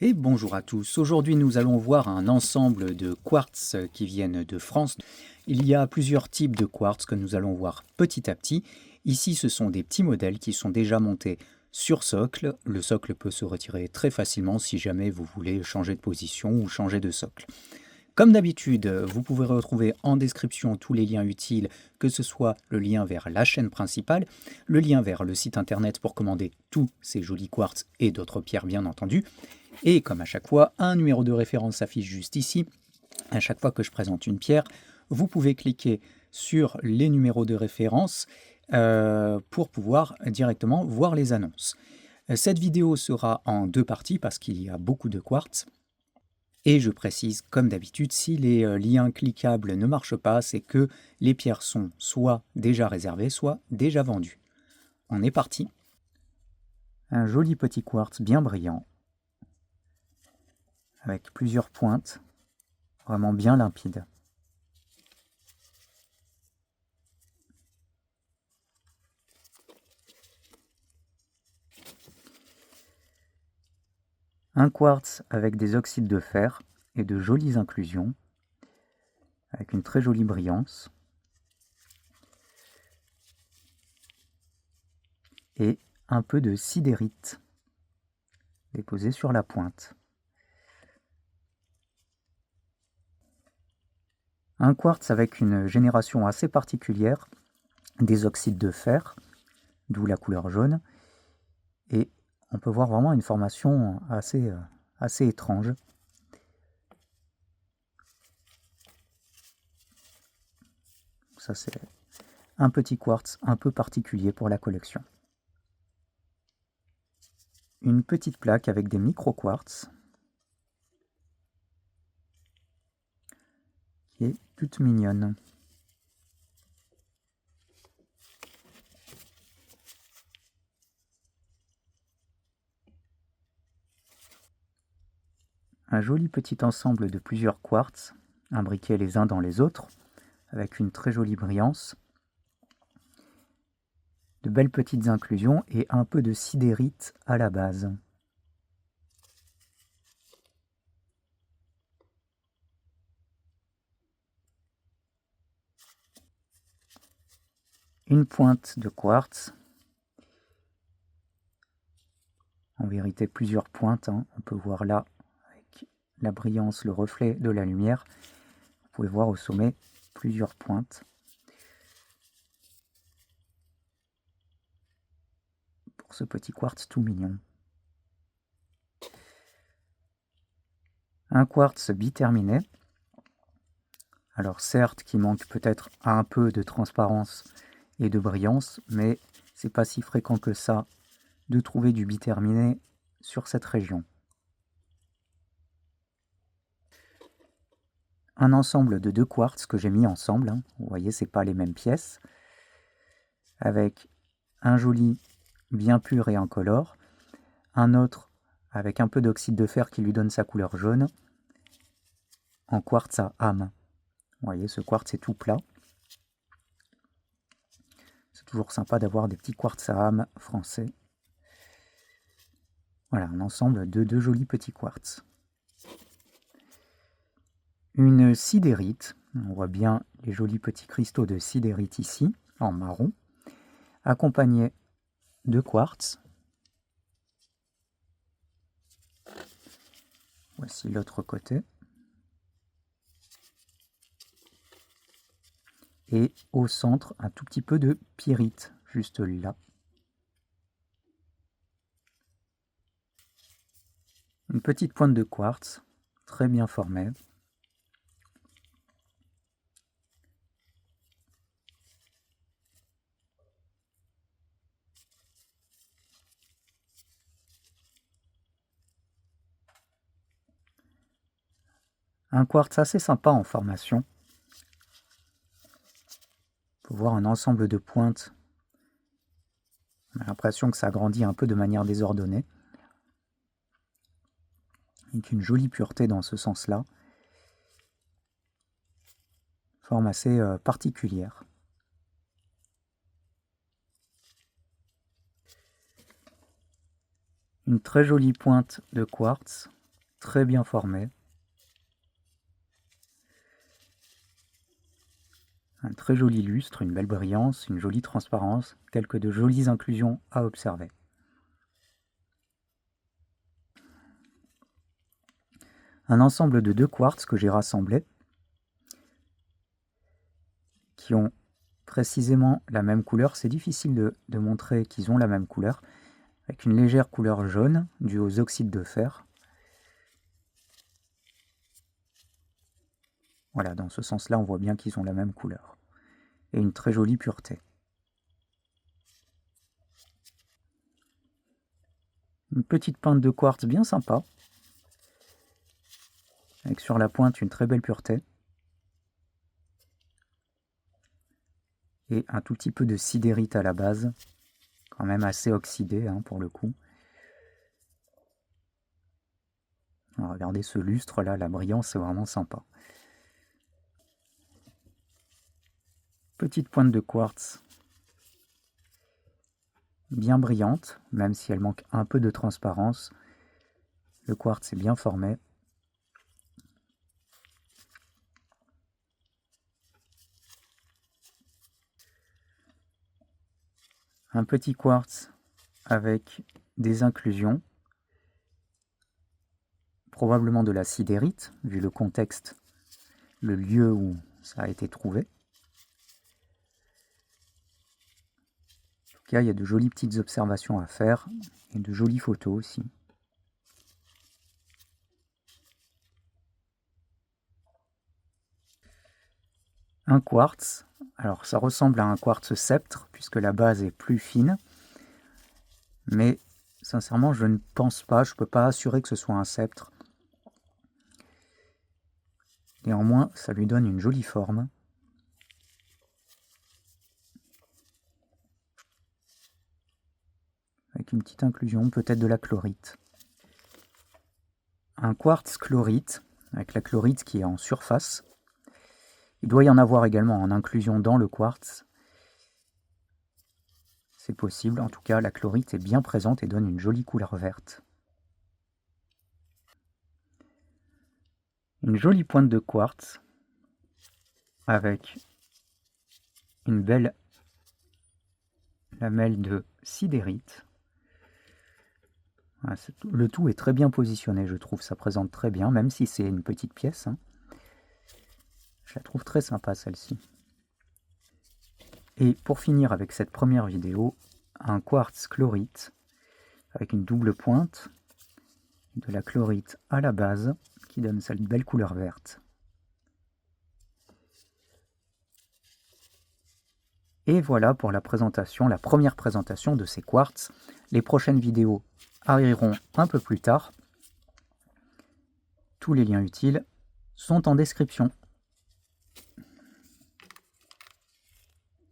Et bonjour à tous. Aujourd'hui, nous allons voir un ensemble de quartz qui viennent de France. Il y a plusieurs types de quartz que nous allons voir petit à petit. Ici, ce sont des petits modèles qui sont déjà montés sur socle. Le socle peut se retirer très facilement si jamais vous voulez changer de position ou changer de socle. Comme d'habitude, vous pouvez retrouver en description tous les liens utiles, que ce soit le lien vers la chaîne principale, le lien vers le site internet pour commander tous ces jolis quartz et d'autres pierres bien entendu, et comme à chaque fois, un numéro de référence s'affiche juste ici. À chaque fois que je présente une pierre, vous pouvez cliquer sur les numéros de référence pour pouvoir directement voir les annonces. Cette vidéo sera en deux parties parce qu'il y a beaucoup de quartz. Et je précise, comme d'habitude, si les liens cliquables ne marchent pas, c'est que les pierres sont soit déjà réservées, soit déjà vendues. On est parti. Un joli petit quartz bien brillant, avec plusieurs pointes, vraiment bien limpide. Un quartz avec des oxydes de fer et de jolies inclusions, avec une très jolie brillance. Et un peu de sidérite déposé sur la pointe. Un quartz avec une génération assez particulière, des oxydes de fer, d'où la couleur jaune, et on peut voir vraiment une formation assez étrange. Ça, c'est un petit quartz un peu particulier pour la collection. Une petite plaque avec des micro-quartz qui est toute mignonne. Un joli petit ensemble de plusieurs quartz, imbriqués les uns dans les autres, avec une très jolie brillance, de belles petites inclusions et un peu de sidérite à la base. Une pointe de quartz, en vérité plusieurs pointes, hein. On peut voir là, avec la brillance, le reflet de la lumière, vous pouvez voir au sommet plusieurs pointes. Pour ce petit quartz tout mignon. Un quartz biterminé. Alors certes, qui manque peut-être un peu de transparence et de brillance, mais c'est pas si fréquent que ça de trouver du biterminé sur cette région. Un ensemble de deux quartz que j'ai mis ensemble, hein. Vous voyez, c'est pas les mêmes pièces, avec un joli bien pur et incolore, un autre avec un peu d'oxyde de fer qui lui donne sa couleur jaune, en quartz à âme. Vous voyez, ce quartz est tout plat. C'est toujours sympa d'avoir des petits quartz à âme français. Voilà, un ensemble de deux jolis petits quartz. Une sidérite, on voit bien les jolis petits cristaux de sidérite ici, en marron, accompagnés de quartz. Voici l'autre côté. Et au centre, un tout petit peu de pyrite, juste là. Une petite pointe de quartz, très bien formée. Un quartz assez sympa en formation. On peut voir un ensemble de pointes. On a l'impression que ça grandit un peu de manière désordonnée. Avec une jolie pureté dans ce sens-là. Forme assez particulière. Une très jolie pointe de quartz très bien formé. Un très joli lustre, une belle brillance, une jolie transparence, quelques de jolies inclusions à observer. Un ensemble de 2 quartz que j'ai rassemblés, qui ont précisément la même couleur. C'est difficile de montrer qu'ils ont la même couleur, avec une légère couleur jaune due aux oxydes de fer. Voilà, dans ce sens-là, on voit bien qu'ils ont la même couleur. Et une très jolie pureté. Une petite pointe de quartz bien sympa, avec sur la pointe une très belle pureté. Et un tout petit peu de sidérite à la base, quand même assez oxydé hein, pour le coup. Alors, regardez ce lustre là, la brillance c'est vraiment sympa. Petite pointe de quartz bien brillante, même si elle manque un peu de transparence. Le quartz est bien formé. Un petit quartz avec des inclusions, probablement de la sidérite, vu le contexte, le lieu où ça a été trouvé. En tout cas, il y a de jolies petites observations à faire et de jolies photos aussi. Un quartz, alors ça ressemble à un quartz sceptre puisque la base est plus fine, mais sincèrement je ne pense pas, je ne peux pas assurer que ce soit un sceptre. Néanmoins ça lui donne une jolie forme. Avec une petite inclusion, peut-être de la chlorite. Un quartz chlorite, avec la chlorite qui est en surface. Il doit y en avoir également en inclusion dans le quartz. C'est possible, en tout cas la chlorite est bien présente et donne une jolie couleur verte. Une jolie pointe de quartz avec une belle lamelle de sidérite. Le tout est très bien positionné, je trouve, ça présente très bien, même si c'est une petite pièce. Hein. Je la trouve très sympa celle-ci. Et pour finir avec cette première vidéo, un quartz chlorite avec une double pointe, de la chlorite à la base, qui donne cette belle couleur verte. Et voilà pour la présentation, la première présentation de ces quartz. Les prochaines vidéos arriveront un peu plus tard. Tous les liens utiles sont en description.